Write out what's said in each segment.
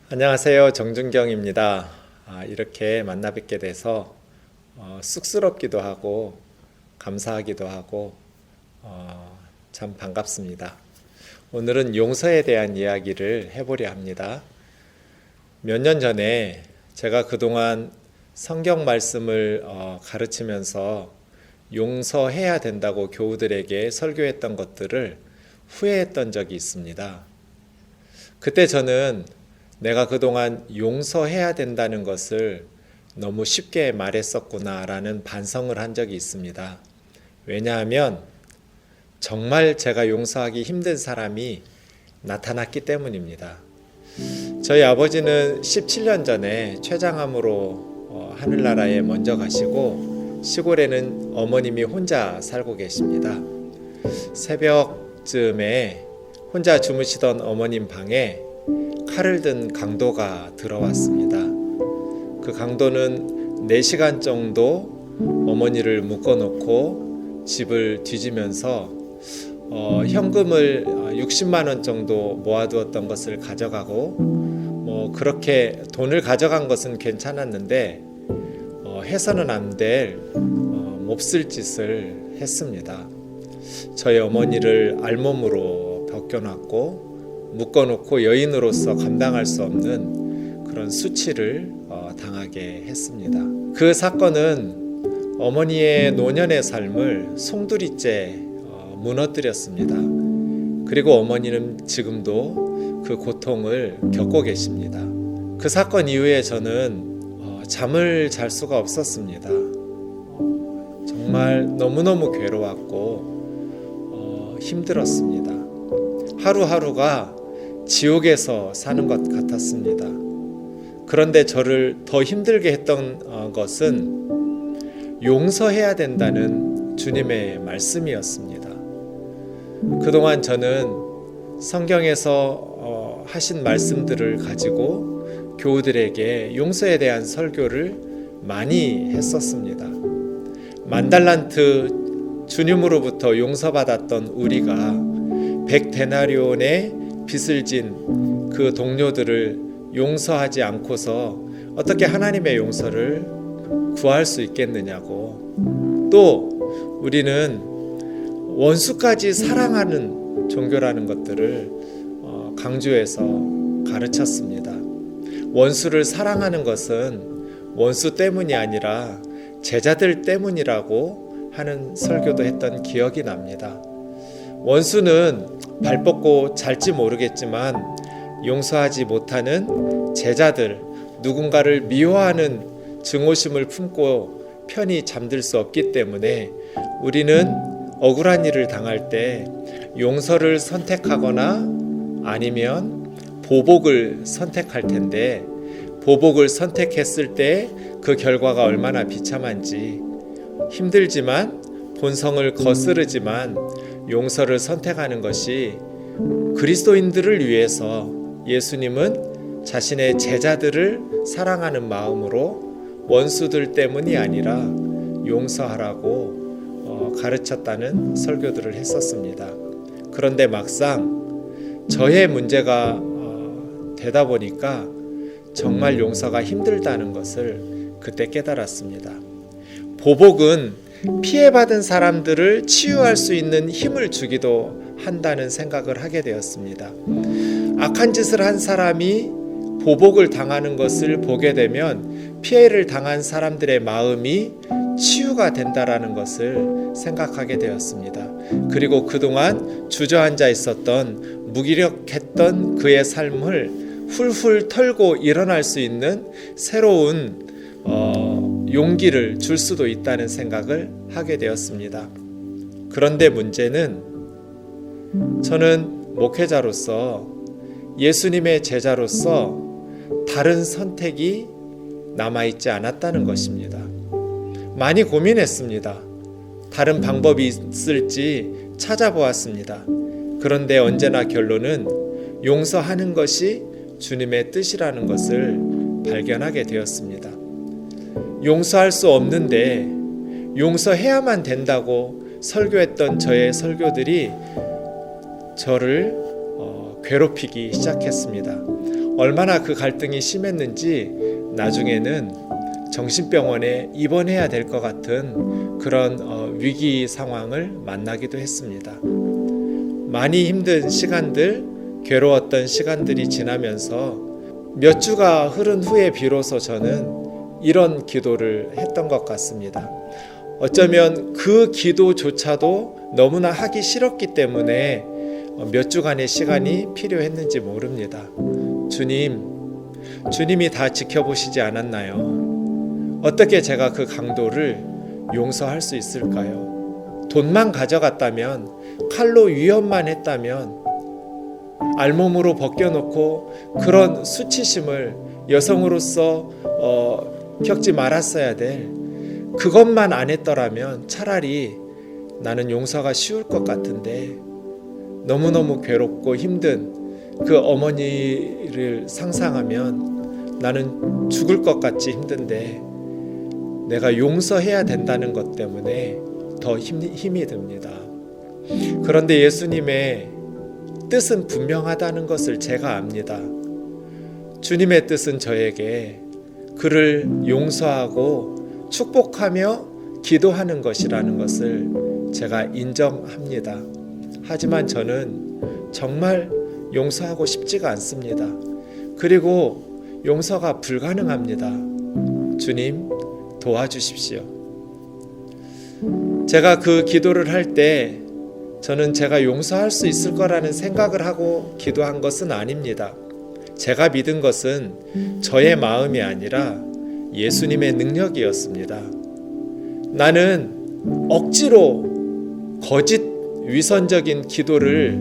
안녕하세요. 정준경입니다. 이렇게 만나 뵙게 돼서 쑥스럽기도 하고 감사하기도 하고 참 반갑습니다. 오늘은 용서에 대한 이야기를 해보려 합니다. 몇 년 전에 제가 그동안 성경 말씀을 가르치면서 용서해야 된다고 교우들에게 설교했던 것들을 후회했던 적이 있습니다. 그때 저는 내가 그동안 용서해야 된다는 것을 너무 쉽게 말했었구나라는 반성을 한 적이 있습니다. 왜냐하면 정말 제가 용서하기 힘든 사람이 나타났기 때문입니다. 저희 아버지는 17년 전에 췌장암으로 하늘나라에 먼저 가시고 시골에는 어머님이 혼자 살고 계십니다. 새벽쯤에 혼자 주무시던 어머님 방에 칼을 든 강도가 들어왔습니다. 그 강도는 4시간 정도 어머니를 묶어놓고 집을 뒤지면서 현금을 60만 원 정도 모아두었던 것을 가져가고 그렇게 돈을 가져간 것은 괜찮았는데 해서는 안 될 몹쓸 짓을 했습니다. 저희 어머니를 알몸으로 벗겨놨고 묶어놓고 여인으로서 감당할 수 없는 그런 수치를 당하게 했습니다. 그 사건은 어머니의 노년의 삶을 송두리째 무너뜨렸습니다. 그리고 어머니는 지금도 그 고통을 겪고 계십니다. 그 사건 이후에 저는 잠을 잘 수가 없었습니다. 정말 너무너무 괴로웠고 힘들었습니다. 하루하루가 지옥에서 사는 것 같았습니다. 그런데 저를 더 힘들게 했던 것은 용서해야 된다는 주님의 말씀이었습니다. 그동안 저는 성경에서 하신 말씀들을 가지고 교우들에게 용서에 대한 설교를 많이 했었습니다. 만달란트 주님으로부터 용서받았던 우리가 100데나리온의 빚을 진 그 동료들을 용서하지 않고서 어떻게 하나님의 용서를 구할 수 있겠느냐고, 또 우리는 원수까지 사랑하는 종교라는 것들을 강조해서 가르쳤습니다. 원수를 사랑하는 것은 원수 때문이 아니라 제자들 때문이라고 하는 설교도 했던 기억이 납니다. 원수는 발 뻗고 잘지 모르겠지만 용서하지 못하는 제자들, 누군가를 미워하는 증오심을 품고 편히 잠들 수 없기 때문에 우리는 억울한 일을 당할 때 용서를 선택하거나 아니면 보복을 선택할 텐데, 보복을 선택했을 때 그 결과가 얼마나 비참한지, 힘들지만 본성을 거스르지만 용서를 선택하는 것이 그리스도인들을 위해서 예수님은 자신의 제자들을 사랑하는 마음으로 원수들 때문이 아니라 용서하라고 가르쳤다는 설교들을 했었습니다. 그런데 막상 저의 문제가 되다 보니까 정말 용서가 힘들다는 것을 그때 깨달았습니다. 보복은 피해받은 사람들을 치유할 수 있는 힘을 주기도 한다는 생각을 하게 되었습니다. 악한 짓을 한 사람이 보복을 당하는 것을 보게 되면 피해를 당한 사람들의 마음이 치유가 된다라는 것을 생각하게 되었습니다. 그리고 그동안 주저앉아 있었던 무기력했던 그의 삶을 훌훌 털고 일어날 수 있는 새로운 용기를 줄 수도 있다는 생각을 하게 되었습니다. 그런데 문제는 저는 목회자로서, 예수님의 제자로서 다른 선택이 남아있지 않았다는 것입니다. 많이 고민했습니다. 다른 방법이 있을지 찾아보았습니다. 그런데 언제나 결론은 용서하는 것이 주님의 뜻이라는 것을 발견하게 되었습니다. 용서할 수 없는데 용서해야만 된다고 설교했던 저의 설교들이 저를 괴롭히기 시작했습니다. 얼마나 그 갈등이 심했는지 나중에는 정신병원에 입원해야 될 것 같은 그런 위기 상황을 만나기도 했습니다. 많이 힘든 시간들, 괴로웠던 시간들이 지나면서 몇 주가 흐른 후에 비로소 저는 이런 기도를 했던 것 같습니다. 어쩌면 그 기도조차도 너무나 하기 싫었기 때문에 몇 주간의 시간이 필요했는지 모릅니다. 주님이 다 지켜보시지 않았나요? 어떻게 제가 그 강도를 용서할 수 있을까요? 돈만 가져갔다면, 칼로 위협만 했다면, 알몸으로 벗겨놓고 그런 수치심을 여성으로서 겪지 말았어야 될, 그것만 안 했더라면 차라리 나는 용서가 쉬울 것 같은데, 너무너무 괴롭고 힘든 그 어머니를 상상하면 나는 죽을 것 같이 힘든데 내가 용서해야 된다는 것 때문에 더 힘이 듭니다. 그런데 예수님의 뜻은 분명하다는 것을 제가 압니다. 주님의 뜻은 저에게 그를 용서하고 축복하며 기도하는 것이라는 것을 제가 인정합니다. 하지만 저는 정말 용서하고 싶지가 않습니다. 그리고 용서가 불가능합니다. 주님, 도와주십시오. 제가 그 기도를 할 때 저는 제가 용서할 수 있을 거라는 생각을 하고 기도한 것은 아닙니다. 제가 믿은 것은 저의 마음이 아니라 예수님의 능력이었습니다. 나는 억지로 거짓 위선적인 기도를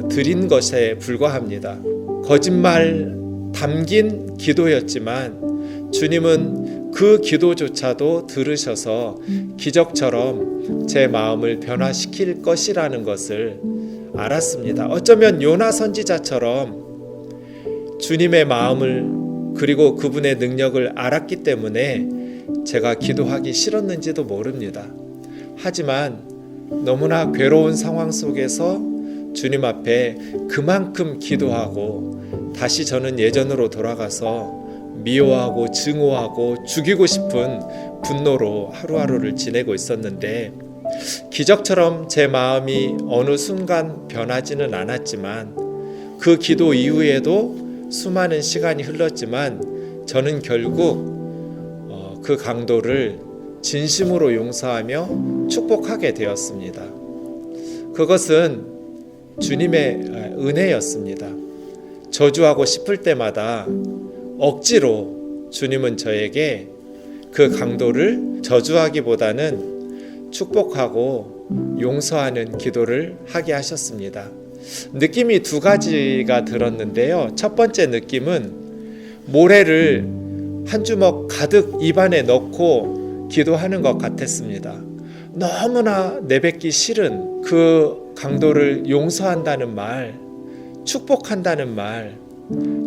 드린 것에 불과합니다. 거짓말 담긴 기도였지만 주님은 그 기도조차도 들으셔서 기적처럼 제 마음을 변화시킬 것이라는 것을 알았습니다. 어쩌면 요나 선지자처럼 주님의 마음을 그리고 그분의 능력을 알았기 때문에 제가 기도하기 싫었는지도 모릅니다. 하지만 너무나 괴로운 상황 속에서 주님 앞에 그만큼 기도하고 다시 저는 예전으로 돌아가서 미워하고 증오하고 죽이고 싶은 분노로 하루하루를 지내고 있었는데 기적처럼 제 마음이 어느 순간 변하지는 않았지만 그 기도 이후에도 수많은 시간이 흘렀지만 저는 결국 그 강도를 진심으로 용서하며 축복하게 되었습니다. 그것은 주님의 은혜였습니다. 저주하고 싶을 때마다 억지로 주님은 저에게 그 강도를 저주하기보다는 축복하고 용서하는 기도를 하게 하셨습니다. 느낌이 두 가지가 들었는데요. 첫 번째 느낌은 모래를 한 주먹 가득 입안에 넣고 기도하는 것 같았습니다. 너무나 내뱉기 싫은 그 강도를 용서한다는 말, 축복한다는 말,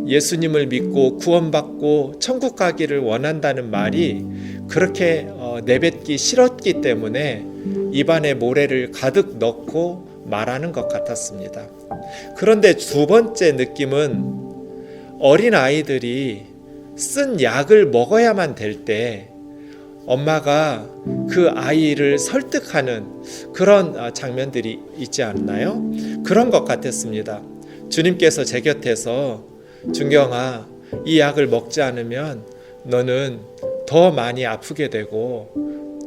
예수님을 믿고 구원받고 천국 가기를 원한다는 말이 그렇게 내뱉기 싫었기 때문에 입안에 모래를 가득 넣고 말하는 것 같았습니다. 그런데 두 번째 느낌은 어린 아이들이 쓴 약을 먹어야만 될 때 엄마가 그 아이를 설득하는 그런 장면들이 있지 않나요? 그런 것 같았습니다. 주님께서 제 곁에서 준경아, 이 약을 먹지 않으면 너는 더 많이 아프게 되고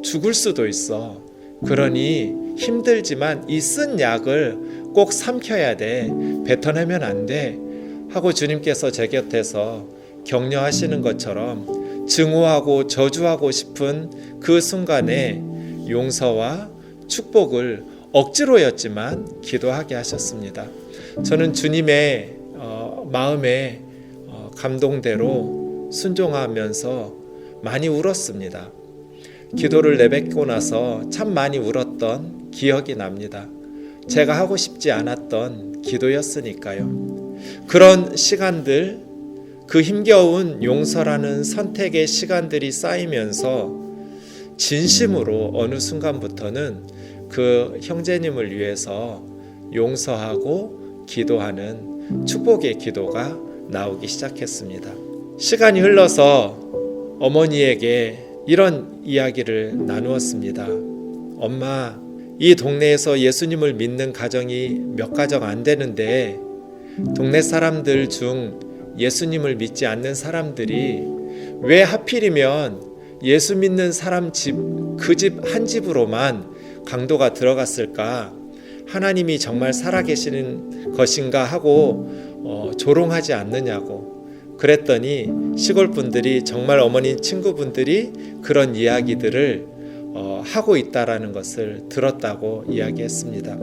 죽을 수도 있어. 그러니 힘들지만 이 쓴 약을 꼭 삼켜야 돼. 뱉어내면 안 돼. 하고 주님께서 제 곁에서 격려하시는 것처럼 증오하고 저주하고 싶은 그 순간에 용서와 축복을 억지로였지만 기도하게 하셨습니다. 저는 주님의 마음에 감동대로 순종하면서 많이 울었습니다. 기도를 내뱉고 나서 참 많이 울었던 기억이 납니다. 제가 하고 싶지 않았던 기도였으니까요. 그런 시간들, 그 힘겨운 용서라는 선택의 시간들이 쌓이면서 진심으로 어느 순간부터는 그 형제님을 위해서 용서하고 기도하는 축복의 기도가 나오기 시작했습니다. 시간이 흘러서 어머니에게 이런 이야기를 나누었습니다. 엄마, 이 동네에서 예수님을 믿는 가정이 몇 가정 안 되는데 동네 사람들 중 예수님을 믿지 않는 사람들이 왜 하필이면 예수 믿는 사람 집, 그 집 한 집으로만 강도가 들어갔을까? 하나님이 정말 살아계시는 것인가 하고 조롱하지 않느냐고 그랬더니 시골 분들이 정말 어머니 친구분들이 그런 이야기들을 하고 있다라는 것을 들었다고 이야기했습니다.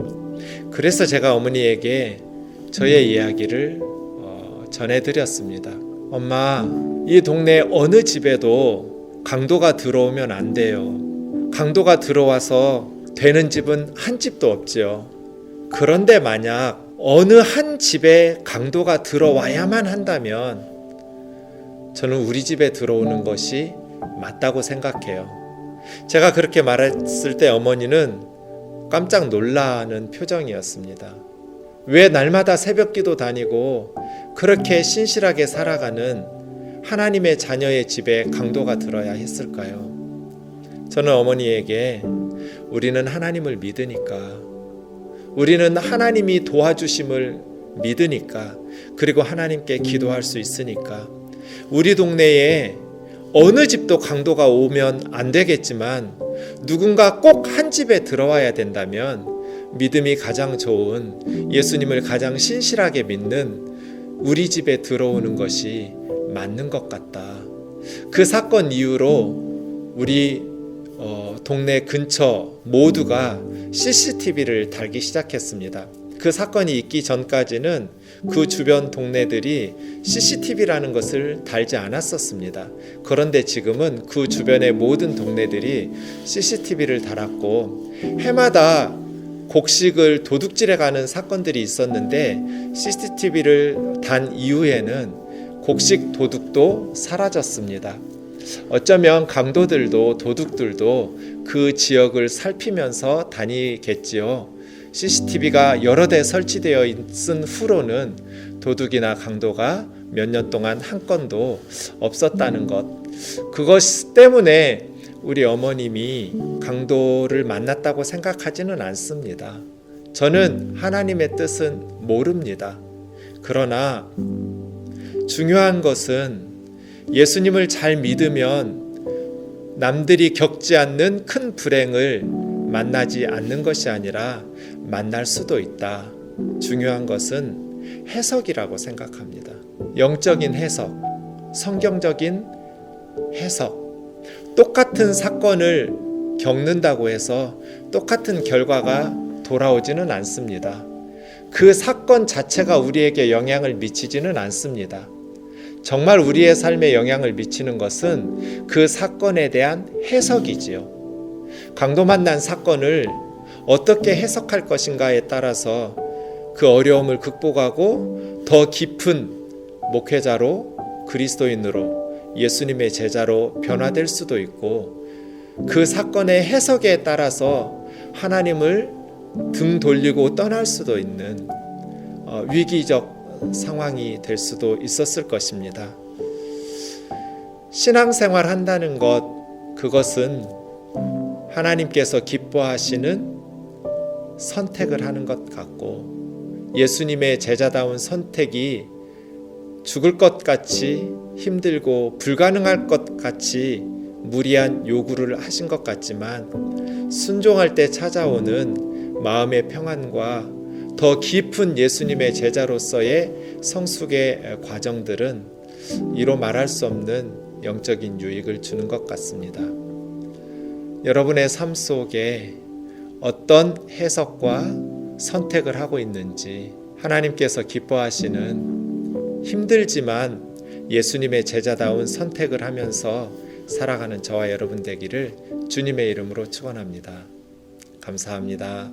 그래서 제가 어머니에게 저의 이야기를 전해드렸습니다. 엄마, 이 동네 어느 집에도 강도가 들어오면 안 돼요. 강도가 들어와서 되는 집은 한 집도 없지요. 그런데 만약 어느 한 집에 강도가 들어와야만 한다면 저는 우리 집에 들어오는 것이 맞다고 생각해요. 제가 그렇게 말했을 때 어머니는 깜짝 놀라는 표정이었습니다. 왜 날마다 새벽기도 다니고 그렇게 신실하게 살아가는 하나님의 자녀의 집에 강도가 들어야 했을까요? 저는 어머니에게 우리는 하나님을 믿으니까, 우리는 하나님이 도와주심을 믿으니까, 그리고 하나님께 기도할 수 있으니까 우리 동네에 어느 집도 강도가 오면 안 되겠지만 누군가 꼭 한 집에 들어와야 된다면 믿음이 가장 좋은 예수님을 가장 신실하게 믿는 우리 집에 들어오는 것이 맞는 것 같다. 그 사건 이후로 우리 동네 근처 모두가 CCTV를 달기 시작했습니다. 그 사건이 있기 전까지는 그 주변 동네들이 CCTV라는 것을 달지 않았었습니다. 그런데 지금은 그 주변의 모든 동네들이 CCTV를 달았고 해마다 곡식을 도둑질해가는 사건들이 있었는데 CCTV를 단 이후에는 곡식 도둑도 사라졌습니다. 어쩌면 강도들도 도둑들도 그 지역을 살피면서 다니겠지요. CCTV가 여러 대 설치되어 있은 후로는 도둑이나 강도가 몇 년 동안 한 건도 없었다는 것, 그것 때문에 우리 어머님이 강도를 만났다고 생각하지는 않습니다. 저는 하나님의 뜻은 모릅니다. 그러나 중요한 것은 예수님을 잘 믿으면 남들이 겪지 않는 큰 불행을 만나지 않는 것이 아니라 만날 수도 있다. 중요한 것은 해석이라고 생각합니다. 영적인 해석, 성경적인 해석. 똑같은 사건을 겪는다고 해서 똑같은 결과가 돌아오지는 않습니다. 그 사건 자체가 우리에게 영향을 미치지는 않습니다. 정말 우리의 삶에 영향을 미치는 것은 그 사건에 대한 해석이지요. 강도 만난 사건을 어떻게 해석할 것인가에 따라서 그 어려움을 극복하고 더 깊은 목회자로, 그리스도인으로, 예수님의 제자로 변화될 수도 있고 그 사건의 해석에 따라서 하나님을 등 돌리고 떠날 수도 있는 위기적 상황이 될 수도 있었을 것입니다. 신앙생활 한다는 것, 그것은 하나님께서 기뻐하시는 선택을 하는 것 같고 예수님의 제자다운 선택이 죽을 것 같이 힘들고 불가능할 것 같이 무리한 요구를 하신 것 같지만 순종할 때 찾아오는 마음의 평안과 더 깊은 예수님의 제자로서의 성숙의 과정들은 이로 말할 수 없는 영적인 유익을 주는 것 같습니다. 여러분의 삶 속에 어떤 해석과 선택을 하고 있는지 하나님께서 기뻐하시는 힘들지만 예수님의 제자다운 선택을 하면서 살아가는 저와 여러분 되기를 주님의 이름으로 축원합니다. 감사합니다.